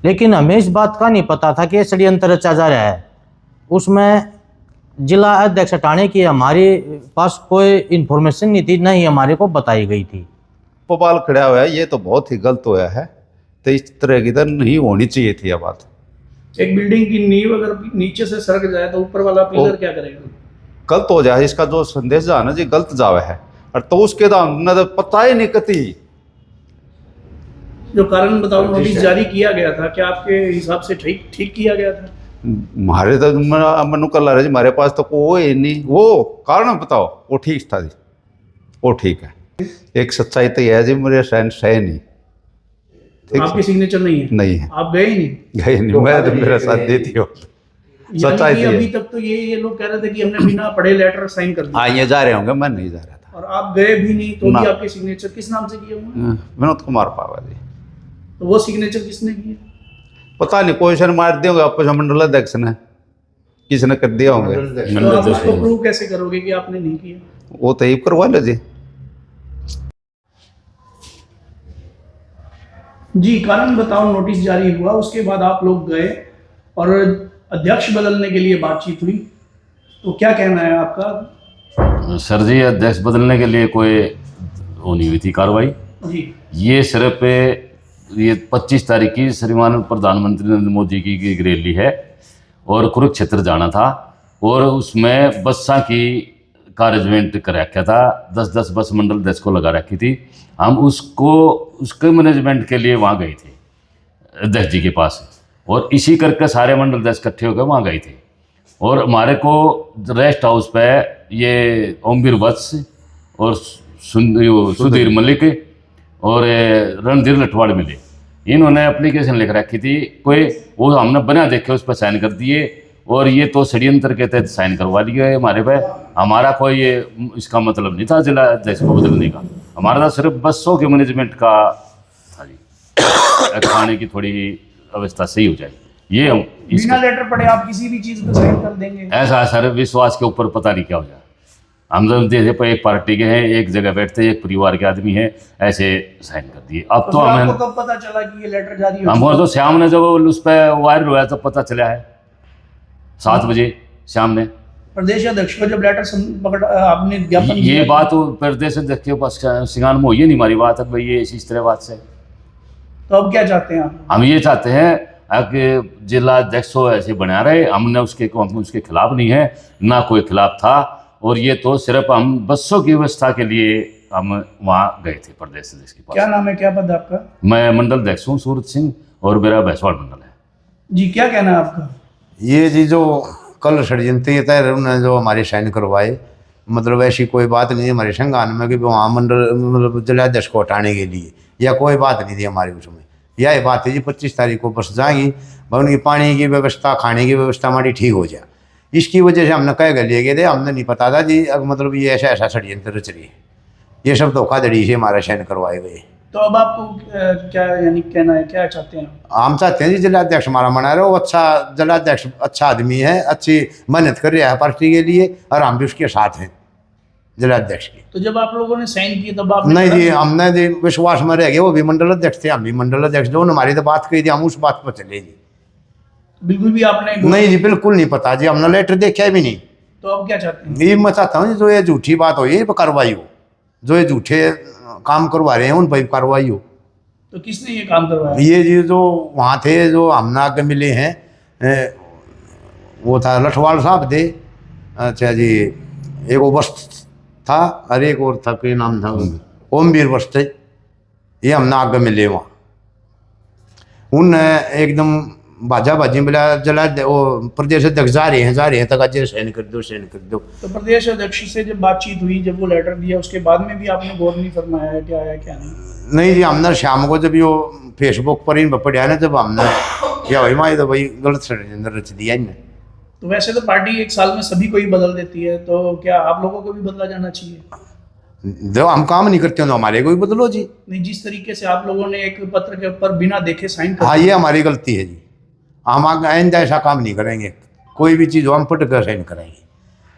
लेकिन हमें इस बात का नहीं पता था कि ये षड्यंत्र रचा जा रहा है। उसमें जिला अध्यक्ष हटाने की हमारे पास कोई इन्फॉर्मेशन नहीं थी, न ही हमारे को बताई गई थी। भोपाल खड़ा हुआ है, ये तो बहुत ही गलत हुआ है। तो इस तरह की तो नहीं होनी चाहिए थी ये बात। एक बिल्डिंग की नींव अगर नीचे से सरक जाए तो ऊपर वाला पिलर क्या करेगा? गलत हो जाए, इसका जो संदेश जा ना जी गलत जावे है। और तो उसके तो हमने तो पता ही नहीं कती। जो कारण बताओ नोटिस जारी किया गया था, क्या आपके हिसाब से ठीक किया गया था? हमारे तो मनु कर रहे जी, हमारे पास तो कोई नहीं। वो कारण बताओ, वो ठीक था जी, वो ठीक है। एक सच्चाई तो यह है जी, मेरे सहन सह नहीं। आपके सिग्नेचर नहीं है? नहीं है। आप गए नहीं? गए नहीं, मैं तो मेरा साथ देती हो। सच्चाई अभी तक तो ये लोग कह रहे थे कि हमने बिना पढ़े लेटर साइन कर दिया। हाँ, ये जा रहे होंगे, मैं नहीं जा रहा था। और आप गए भी नहीं तो भी आपके सिग्नेचर किस नाम से किए हुए? विनोद कुमार पावा जी। तो वो सिग्नेचर किसने किए? पता नहीं, क्वेश्चन मार दिए होंगे आपको मंडल अध्यक्ष ने, किसने कर दिया होंगे। तो आप उसको प्रूव कैसे करोगे कि आपने नहीं किया? वो तो ये करवा लो जी। जी, कारण बताओ नोटिस जारी हुआ, उसके बाद आप लोग गए और अध्यक्ष बदलने के लिए बातचीत हुई, तो क्या कहना है आपका? सर जी, अध्यक्ष बदलने के लिए कोई वो नहीं हुई थी कार्रवाई जी। ये सिर्फ ये 25 तारीख की श्रीमान प्रधानमंत्री नरेंद्र मोदी की एक रैली है और कुरुक्षेत्र जाना था, और उसमें बस्सा की का अरेंजमेंट कर रखा था। 10-10 बस मंडल 10 को लगा रखी थी। हम उसके मैनेजमेंट के लिए वहाँ गए थे अध्यक्ष जी के पास, और इसी करके सारे मंडल 10 इकट्ठे होकर वहाँ गए थे। और हमारे को रेस्ट हाउस पे ये ओमवीर वत्स और सुधीर मलिक और रणधीर लठवाड़ मिले। इन्होंने एप्लीकेशन लिख रखी थी कोई, वो हमने बना देखे उस पर साइन कर दिए, और ये तो षड्यंत्र के तहत साइन करवा लिए हमारे पे। हमारा कोई ये इसका मतलब नहीं था जिला अध्यक्ष को बदलने का, हमारा था सिर्फ बसों के मैनेजमेंट का था जी, खाने की थोड़ी व्यवस्था सही हो जाए। ये हम बिना लेटर पढ़े आप किसी भी चीज पे साइन कर देंगे? ऐसा सर, विश्वास के ऊपर पता नहीं क्या हो जाए। हम तो जैसे एक पार्टी के हैं, एक जगह बैठते हैं, एक परिवार के आदमी हैं, ऐसे साइन कर दिए। अब तो हमें आपको कब पता चला कि ये लेटर जारी हो? हमको तो शाम ने जब उस पर वायरल हुआ तब पता चला है, 7 बजे शाम ने। प्रदेश अध्यक्ष को जब लेटर आपने ज्ञापन ये बात प्रदेश अध्यक्ष के पास सिंगान में हुई नहीं हमारी बात। अब ये इस तरह बात से तो अब क्या चाहते हैं आप? हम ये चाहते हैं कि जिला अध्यक्ष हो ऐसे बना रहे। हमने उसके खिलाफ नहीं है, ना कोई खिलाफ था, और ये तो सिर्फ हम बसों की व्यवस्था के लिए हम वहाँ गए थे प्रदेश अध्यक्ष के पास। क्या नाम है, क्या पद है आपका? मैं मंडल अध्यक्ष हूँ सूरत सिंह, और मेरा भैंसवाड़ मंडल है जी। क्या कहना है आपका? ये जी जो कल षड्यंत्र तय उन्होंने जो हमारे साइन करवाए, मतलब ऐसी कोई बात नहीं है हमारे संज्ञान में कि वहाँ मंडल मतलब जिलाध्यक्ष को हटाने के लिए, या कोई बात नहीं थी हमारे उसमें। यह बात है जी 25 तारीख को बस जाएंगी, उनकी पानी की व्यवस्था, खाने की व्यवस्था हमारी ठीक हो जाए। इसकी वजह से हमने कह लिए गए थे, हमने नहीं पता था जी मतलब ये ऐसा षड्यंत्र रच रही है। ये सब धोखाधड़ी से हमारा साइन करवाए गए। तो अब आपको क्या यानी कहना है, क्या चाहते हैं? हम चाहते हैं जी जिलाध्यक्ष हमारा बना रहे, वो अच्छा जिलाध्यक्ष अच्छा आदमी है, अच्छी मेहनत कर रहा है पार्टी के लिए, और हम भी उसके साथ हैं जिलाध्यक्ष की। तो जब आप लोगों ने साइन किए तब आप नहीं जी, हमने जी विश्वास में रह गए, वो भी मंडल अध्यक्ष थे, हम भी मंडल अध्यक्ष, जो हमारी तो बात कही थी हम उस बात पर चले जी। बिल्कुल भी आपने नहीं जी, बिल्कुल नहीं पता जी, हमने लेटर देखा भी नहीं। तो अब क्या चाहते हैं? ये मैं चाहता हूँ जो ये झूठी बात हो ये कार्रवाई हो, जो ये झूठे काम करवा रहे हैं उन पर कार्रवाई हो। तो किसने ये काम करवाया? ये जी जो वहाँ थे, जो हमने आगे मिले हैं, वो था लठवाड़ साहब थे, अच्छा जी, एक वो वस्त था, और एक और था, कोई नाम था ओमवीर वस्त, ये हमने आगे मिले वहाँ। उन एकदम बाजा बाजी बोला जला वो प्रदेश अध्यक्ष जा रहे हैं तक आज साइन कर दो। तो प्रदेश अध्यक्ष से जब बातचीत हुई, जब वो लेटर दिया, उसके बाद में भी आपने गौर नहीं फरमाया है क्या है क्या नहीं? नहीं जी, हमने शाम को जब यो फेसबुक पर इन पढ़ा ना, जब हमने क्या भाई माई तो भाई गलत षड्यंत्र रच दिया इनने। तो वैसे तो पार्टी एक साल में सभी को ही बदल देती है, तो क्या आप लोगों को भी बदला जाना चाहिए? जो हम काम नहीं करते हो तो हमारे को भी बदलो जी। नहीं, जिस तरीके से आप लोगों ने एक पत्र के ऊपर बिना देखे साइन कर हाँ, ये हमारी गलती है जी, हम आइंदा ऐसा काम नहीं करेंगे। कोई भी चीज़ हो हम पढ़ कर साइन करेंगे,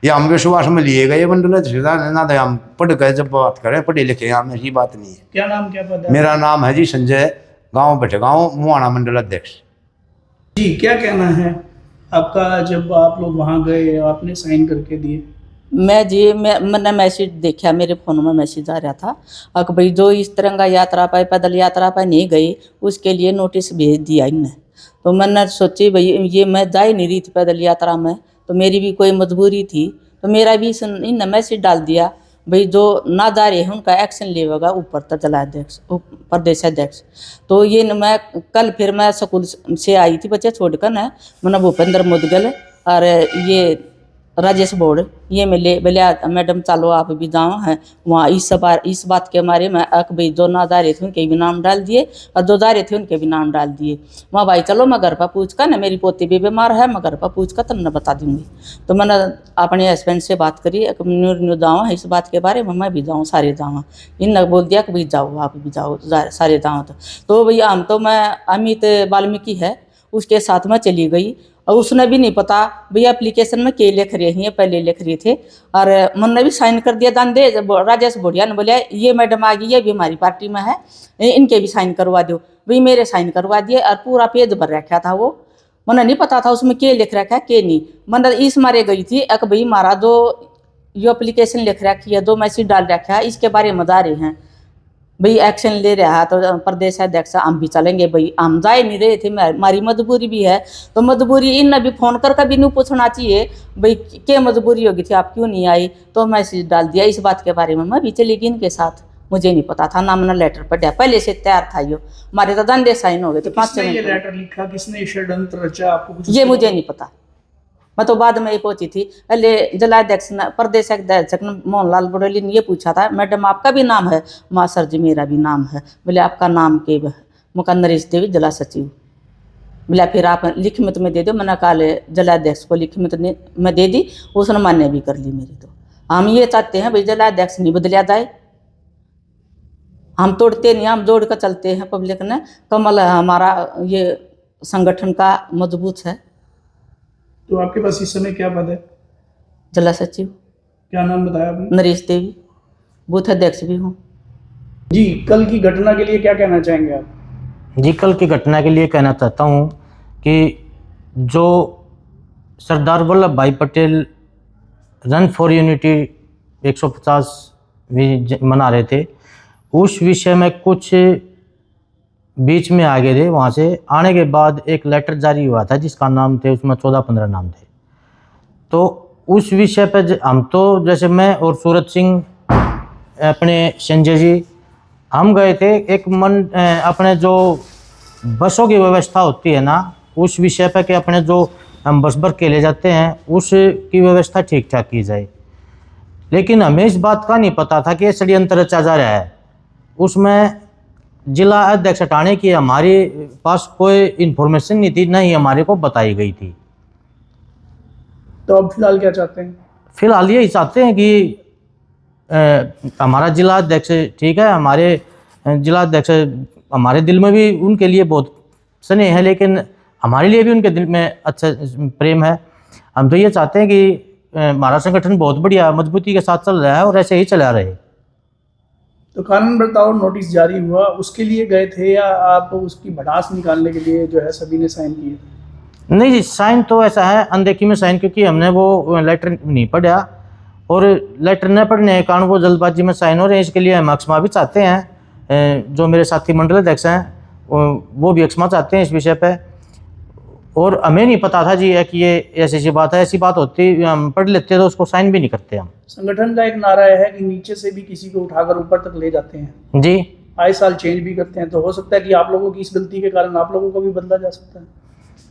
ये हम विश्वास में लिए गए मंडल ना थे, हम पढ़ कर जब बात करें पढ़े लिखे, हमें ऐसी बात नहीं है। क्या नाम क्या पद है? मेरा नाम है जी संजय, गाँव भटगांव, मुआना मंडल अध्यक्ष। जी, क्या कहना है आपका जब आप लोग वहाँ गए, आपने साइन करके दिए? मैंने मैसेज देखा, मेरे फ़ोन में मैसेज आ रहा था कि भाई जो इस तिरंगा यात्रा पर, पैदल यात्रा पर नहीं गई, उसके लिए नोटिस भेज दिया इनने। तो मैंने सोची भाई ये मैं जा ही नहीं रही थी पैदल यात्रा में, तो मेरी भी कोई मजबूरी थी, तो मेरा भी इनने मैसेज डाल दिया भाई जो ना जा रहे हैं उनका एक्शन लेगा ऊपर तक जिलाध्यक्ष, प्रदेश अध्यक्ष। तो ये मैं कल फिर मैं स्कूल से आई थी बच्चे छोड़कर न, मैंने भूपेंद्र मुदगल और ये राजेश बोर्ड ये मिले, बोले मैडम चलो आप भी जाओ हैं वहाँ। इस बात के मारे मैं भाई जो ना जा रहे थे उनके भी नाम डाल दिए और जो जा रहे थे उनके भी नाम डाल दिए। वहाँ भाई चलो मैं घर पर पूछ कर ना, मेरी पोती भी बीमार है, मैं घर पर पूछ कर तब मैं बता दूंगी। तो मैंने अपने हस्बैंड से बात करी, न्यू जाऊँ इस बात के बारे में, मैं भी जाऊँ सारे जाऊँ। इनने बोल दिया कि भाई जाओ आप भी जाओ सारे जाओ। तो भैया हम तो मैं अमित वाल्मीकि है उसके साथ में चली गई, और उसने भी नहीं पता भैया एप्लीकेशन में क्या लिख रहे हैं, पहले लिख रहे थे। और मैंने भी साइन कर दिया दान दे। राजेश बोड़िया ने बोला ये मैडम आ गई, ये भी हमारी पार्टी में है, इनके भी साइन करवा दो। भाई मेरे साइन करवा दिए और पूरा पेज भर रखा था वो, मैंने नहीं पता था उसमें क्या लिख रखा है क्या नहीं। मैंने इस मारे गई थी एक भाई हमारा जो ये एप्लीकेशन लिख रखी है, दो मैसेज डाल रखा है, इसके बारे में बता रहे हैं भाई एक्शन ले रहा है। तो प्रदेश अध्यक्ष हम भी चलेंगे, भाई हम जा नहीं रहे थे, हमारी मजबूरी भी है। तो मजबूरी इन भी फोन कर कभी नहीं पूछना चाहिए भाई क्या मजबूरी होगी थी, आप क्यों नहीं आई। तो मैसेज डाल दिया इस बात के बारे में, मैं भी चली गई इनके साथ। मुझे नहीं पता था ना, मैंने लेटर पढ़ा, पहले से तैयार था यो, हमारे तो धंधे साइन हो गए थे। किसने ये लेटर लिखा, किसने ये षड्यंत्र रचा, आपको कुछ ये मुझे नहीं पता, मैं तो बाद में ही पहुंची थी। पहले जिलाध्यक्ष प्रदेश अध्यक्ष मोहनलाल बड़ोली ने ये पूछा था मैडम आपका भी नाम है, माँ सर जी मेरा भी नाम है। बोले आपका नाम के मुका नरेश देवी जिला सचिव। बोला फिर आप लिखित में दे दो, मैंने कहा जिलाध्यक्ष को लिखित में दे दी, उसने मान्य भी कर ली मेरी। तो हम ये चाहते हैं भाई जिलाध्यक्ष नहीं बदलिया जाए, हम तोड़ते नहीं, हम जोड़ कर चलते हैं। पब्लिक ने कमल है हमारा ये संगठन का मजबूत है। तो आपके पास इस समय क्या पद है? जिला सचिव। क्या नाम बताया आपने? नरेश देवी, बूथ अध्यक्ष भी हूँ। जी, कल की घटना के लिए क्या कहना चाहेंगे आप? जी, कल की घटना के लिए कहना चाहता हूँ कि जो सरदार वल्लभ भाई पटेल रन फॉर यूनिटी 150 भी मना रहे थे, उस विषय में कुछ बीच में आ गए थे। वहाँ से आने के बाद एक लेटर जारी हुआ था जिसका नाम थे, उसमें 14-15 नाम थे। तो उस विषय पर हम तो जैसे मैं और सूरज सिंह अपने संजय जी हम गए थे। एक अपने जो बसों की व्यवस्था होती है ना, उस विषय पर कि अपने जो हम बस भर के ले जाते हैं उसकी व्यवस्था ठीक ठाक की जाए। लेकिन हमें इस बात का नहीं पता था कि ये षड्यंत्र रचा जा रहा है। उसमें जिला अध्यक्ष हटाने की हमारे पास कोई इन्फॉर्मेशन नहीं थी, ना ही हमारे को बताई गई थी। तो अब फिलहाल क्या चाहते हैं? फिलहाल यही चाहते हैं कि हमारा जिला अध्यक्ष ठीक है, हमारे जिला अध्यक्ष हमारे दिल में भी उनके लिए बहुत स्नेह है, लेकिन हमारे लिए भी उनके दिल में अच्छा प्रेम है। हम तो ये चाहते हैं कि हमारा संगठन बहुत बढ़िया मजबूती के साथ चल रहा है और ऐसे ही चला रहे। तो कानून बर्ताव नोटिस जारी हुआ, उसके लिए गए थे या आप उसकी भड़ास निकालने के लिए जो है सभी ने साइन किए? नहीं जी, साइन तो ऐसा है अनदेखी में साइन, क्योंकि हमने वो लेटर नहीं पढ़ा और लेटर न पढ़ने के कारण वो जल्दबाजी में साइन हो रहे हैं। इसके लिए हम क्षमा भी चाहते हैं। जो मेरे साथी मंडल अध्यक्ष हैं वो भी क्षमा चाहते हैं इस विषय पे। और हमें नहीं पता था जी कि ये ऐसी बात है, ऐसी बात होती हम पढ़ लेते तो उसको साइन भी नहीं करते हम। संगठन का एक नारा है कि नीचे से भी किसी को उठाकर ऊपर तक ले जाते हैं जी, आए साल चेंज भी करते हैं। तो हो सकता है कि आप लोगों की इस गलती के कारण आप लोगों को भी बदला जा सकता है।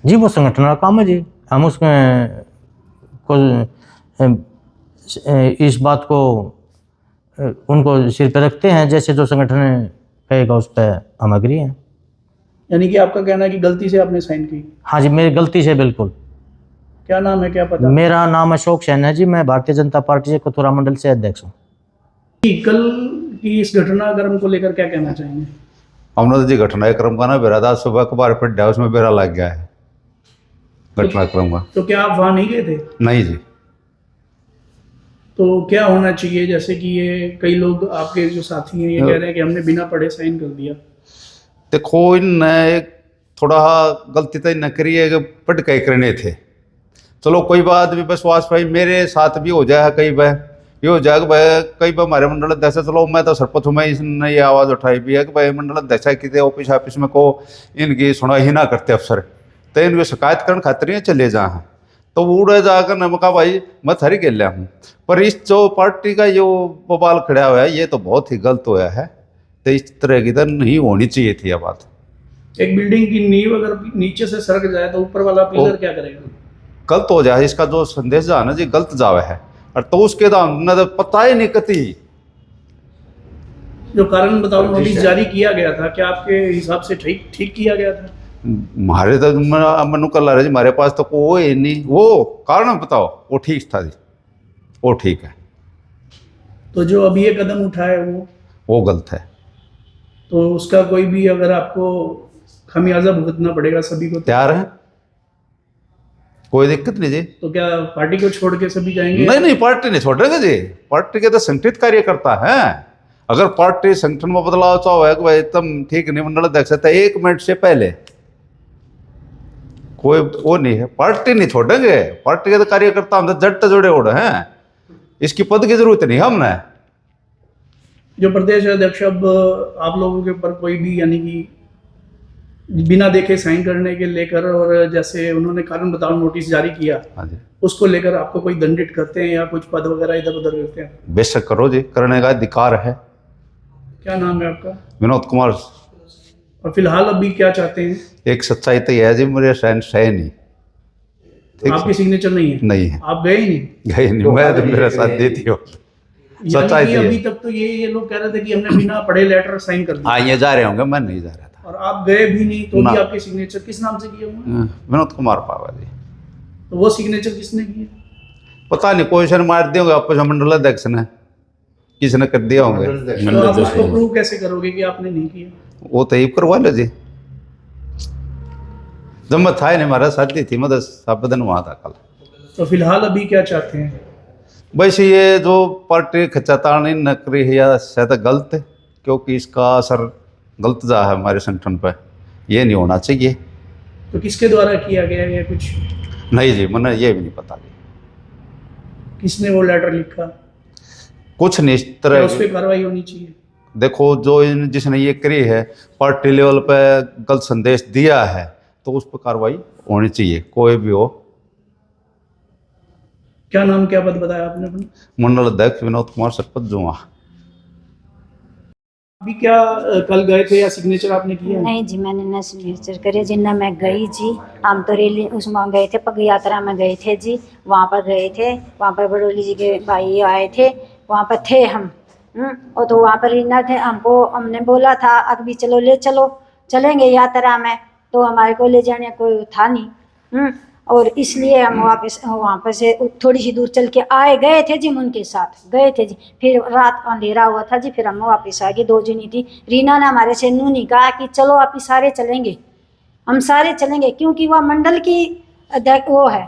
जी वो संगठन का काम है जी, हम उसमें को इस बात को उनको सिर पे रखते हैं, जैसे जो संगठन कहेगा उस पर हम अग्री हैं। यानी कि आपका कहना है कि गलती से आपने साइन की? हाँ जी, मेरी गलती से बिल्कुल। क्या नाम है, क्या पता? मेरा नाम अशोक सैन है जी, मैं भारतीय जनता पार्टी से कथुरा मंडल से अध्यक्ष हूँ। जी, कल की इस घटनाक्रम को लेकर क्या कहना चाहेंगे? हमने तो जी घटनाक्रम का ना बेरा था, सुबह अखबार पढ़ दिया, उसमें बेरा लग गया है घटनाक्रम का। तो क्या आप वहाँ नहीं गए थे? नहीं जी। तो क्या होना चाहिए, जैसे कि ये कई लोग आपके जो साथी हैं ये कह रहे हैं कि हमने बिना पढ़े साइन कर दिया? देखो, इन थोड़ा गलती तो न करी है कि पट के करने थे। चलो कोई बात भी, विश्वास भाई मेरे साथ भी हो जाए कई बार, ये हो जाए कि भाई कई बार हमारे मंडल अध्यक्ष, चलो मैं तो सरपंच हूँ, मैं इसने ये आवाज़ उठाई भी है कि भाई मंडल अध्यक्ष कितने ऑफिस में को इनकी सुनवाई ना करते अफसर, तो इनकी शिकायत करने खातिर ये चले जा हैं। तो उड़े जाकर मैं कहा भाई मैं थारी खेल लिया हूँ, पर इस जो पार्टी का जो बवाल खड़ा हुआ है ये तो बहुत ही गलत हुआ है, तो इस तरह की तो नहीं होनी चाहिए थी ये बात। एक बिल्डिंग की नींव अगर नीचे से सरक जाए तो ऊपर वाला पिलर क्या करेगा? गलत हो जाए, इसका जो संदेश जा ना जी गलत जावे है, और तो उसके दाम न तो पता ही नहीं कती। जो कारण बताओ नोटिस जारी किया गया था, क्या आपके हिसाब से ठीक किया गया था? हमारे तो मनु कल रहे जी, हमारे पास तो कोई नहीं, वो कारण बताओ वो ठीक था जी, वो ठीक है। तो जो अभी ये कदम उठाए वो गलत है। तो उसका कोई भी अगर आपको खमियाजा भुगतना पड़ेगा सभी को, तैयार है, कोई दिक्कत नहीं जी। तो क्या पार्टी को छोड़ के सभी जाएंगे? नहीं पार्टी नहीं छोड़ेंगे जी, पार्टी के तो संगठित कार्यकर्ता है। अगर पार्टी संगठन में बदलाव चाहो है कि भाई तुम ठीक नहीं मंडल अध्यक्ष था 1 मिनट से पहले, कोई वो नहीं है, पार्टी नहीं छोड़ेंगे। पार्टी के तो कार्यकर्ता हम तो जट जुड़े उड़े हैं, इसकी पद की जरूरत नहीं हमने। जो प्रदेश अध्यक्ष अब आप लोगों के ऊपर कोई भी यानी कि बिना देखे साइन करने के लेकर, और जैसे उन्होंने कारण बताओ नोटिस जारी किया, हाँ जी, उसको लेकर आपको कोई दंडित करते हैं या कुछ पद वगैरह इधर उधर करते हैं? बेशक करो जी, करने का अधिकार है। क्या नाम है आपका? विनोद कुमार। और फिलहाल अभी क्या चाहते हैं? एक सच्चाई तो यह है जी, मेरे सहन सह नहीं, ठीक आपकी सिग्नेचर नहीं है? नहीं है, आप गए ही नहीं? गए नहीं, मैं तो मेरे साथ देती हो। सच्चाई यानी कि तो अभी तक तो ये लोग कह रहे थे कि हमने बिना पढ़े लेटर साइन कर दिया, हाँ ये जा रहे होंगे, मैं नहीं जा रहा था। और आप गए भी नहीं तो ना। भी आपके सिग्नेचर किस नाम से किए होंगे? विनोद कुमार पावा जी। तो वो सिग्नेचर किसने किए? पता नहीं, कोई से मार दिए होंगे आपस मंडल अध्यक्ष ने, किसने कर दिया होंगे। तो आप उसको प्रूव कैसे करोगे कि आपने नहीं किया? वो तो करवा लो जी, जब मैं था ही नहीं, हमारा शादी थी, मतलब सब दिन वहाँ था कल। तो फिलहाल अभी क्या चाहते हैं? वैसे ये जो पार्टी खचातानी नकरी है या शायद गलत है, क्योंकि इसका असर गलत जा है हमारे संगठन पर, ये नहीं होना चाहिए। तो किसके द्वारा किया गया है कुछ? नहीं जी, मैंने ये भी नहीं पता जी, किसने वो लेटर लिखा? कुछ नहीं इस क्या तरह। उस पर कार्रवाई होनी चाहिए? देखो जो जिसने ये करी है पार्टी लेवल पे गलत संदेश दिया है, तो उस पर कार्रवाई होनी चाहिए, कोई भी हो। क्या नाम क्या पद बताया आपने अपना? मंडल अध्यक्ष विनोद कुमार सरपंच जुआ। अभी क्या कल गए थे या सिग्नेचर आपने किया? नहीं जी, मैंने न सिग्नेचर करे जी, न मैं गई जी। हम तो रैली उसमें गए थे, पग यात्रा में गए थे जी, वहाँ पर गए थे, वहाँ पर बड़ोली जी के भाई आए थे, वहाँ पर थे हम। और तो वहाँ पर ना थे, हमने बोला था अभी चलो ले चलो, चलेंगे यात्रा में, तो हमारे को ले जाने कोई था नहीं। और इसलिए हम वापस वहाँ पर से थोड़ी सी दूर चल के आए, गए थे जी, उनके साथ गए थे जी। फिर रात अंधेरा हुआ था जी, फिर हम वापस आ गए। 2 जनी थी, रीना ने हमारे से नूनी कहा कि चलो आप सारे चलेंगे, हम सारे चलेंगे, क्योंकि वह मंडल की वो है,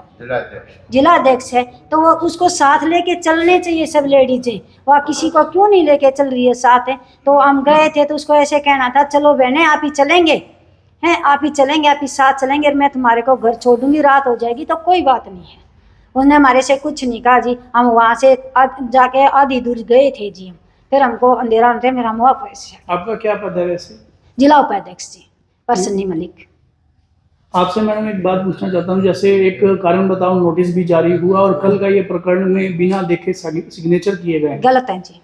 जिला अध्यक्ष है, तो वो उसको साथ लेके चलने चाहिए सब लेडीजें। वह किसी को क्यों नहीं लेके चल रही है साथ है? तो हम गए थे तो उसको ऐसे कहना था, चलो बहने आप ही चलेंगे हैं, आप ही चलेंगे, आप ही साथ चलेंगे, मैं तुम्हारे को घर छोड़ दूंगी, रात हो जाएगी तो कोई बात नहीं है। उसने हमारे से कुछ नहीं कहा जी। हम वहाँ से जाके आधी दूर गए थे जी, फिर हमको अंधेरा होते फिर हम वापस। आपका क्या पद है वैसे? जिला उपाध्यक्ष जी, परसन्नी मलिक। आपसे मैडम एक बात पूछना चाहता हूँ, जैसे एक कारण बताओ नोटिस भी जारी हुआ और कल का ये प्रकरण में बिना देखे सिग्नेचर किए गए, गलत है जी।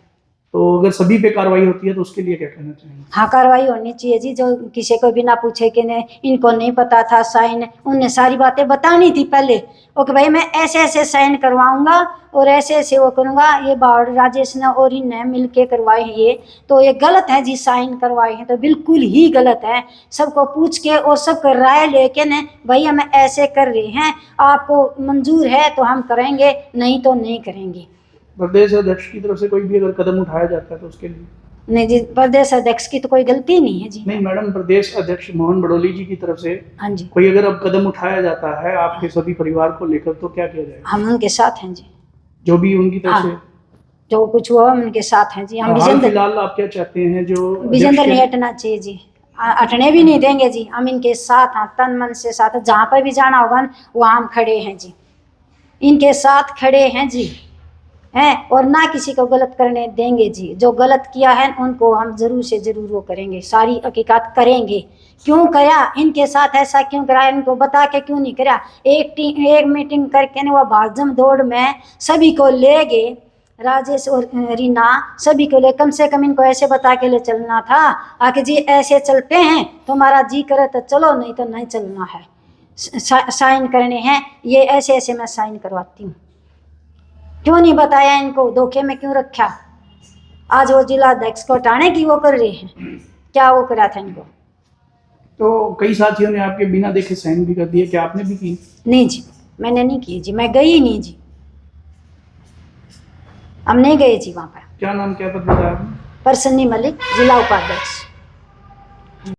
तो अगर सभी पे कार्रवाई होती है तो उसके लिए क्या कहना चाहेंगे? हाँ, कार्रवाई होनी चाहिए जी। जो किसी को बिना पूछे कि ने इनको नहीं पता था साइन, उनने सारी बातें बतानी थी पहले, ओके भाई मैं ऐसे ऐसे साइन करवाऊंगा और ऐसे ऐसे वो करूंगा, ये बावड़ राजेश ने और इनने मिल के करवाए हैं, ये तो ये गलत है जी, साइन करवाए हैं तो बिल्कुल ही गलत है। सबको पूछ के और सबको राय लेके ने भाई हम ऐसे कर रहे हैं, आपको मंजूर है तो हम करेंगे, नहीं तो नहीं करेंगे। प्रदेश अध्यक्ष की तरफ से कोई भी अगर कदम उठाया जाता है तो उसके लिए? नहीं जी, प्रदेश अध्यक्ष की तो कोई गलती नहीं है जी। नहीं मैडम, प्रदेश अध्यक्ष मोहन बड़ोली जी की तरफ से हाँ जी, कोई अगर अब कदम उठाया जाता है आपके सभी परिवार को लेकर तो क्या किया जाएगा? हम उनके साथ हैं जी, जो भी उनकी तरफ हाँ, से जो कुछ हुआ हम उनके साथ हैं जी। हम हाल विजेंद्र फिलहाल आप क्या चाहते हैं जो विजेंद्र अध्यक्ष नहीं के- हटना चाहिए जी, हटने भी नहीं देंगे जी। हम इनके साथ हैं, तन मन से साथ। जहाँ पर भी जाना होगा वहाँ हम खड़े हैं जी, इनके साथ खड़े हैं जी, हैं। और ना किसी को गलत करने देंगे जी। जो गलत किया है उनको हम जरूर से जरूर वो करेंगे, सारी हकीकत करेंगे। क्यों करा इनके साथ ऐसा, क्यों करा इनको बता के क्यों नहीं करा। एक मीटिंग करके ना वो भागजम दौड़ में सभी को ले गए, राजेश और रीना सभी को ले। कम से कम इनको ऐसे बता के ले चलना था आके जी ऐसे चलते हैं, तुम्हारा जी करे तो चलो, नहीं तो नहीं चलना है। साइन करने हैं ये, ऐसे ऐसे मैं साइन करवाती हूँ। क्यों नहीं बताया इनको, धोखे में क्यों रखा। आज वो जिला अध्यक्ष को हटाने की वो कर रहे हैं, क्या वो करा था इनको। तो कई साथियों ने आपके बिना देखे साइन भी कर दिए, क्या आपने भी की? नहीं जी, मैंने नहीं की जी, मैं गई नहीं जी, हम नहीं गए जी वहाँ पर। क्या नाम क्या पद बताया आपने? परसन्नी मलिक, जिला उपाध्यक्ष।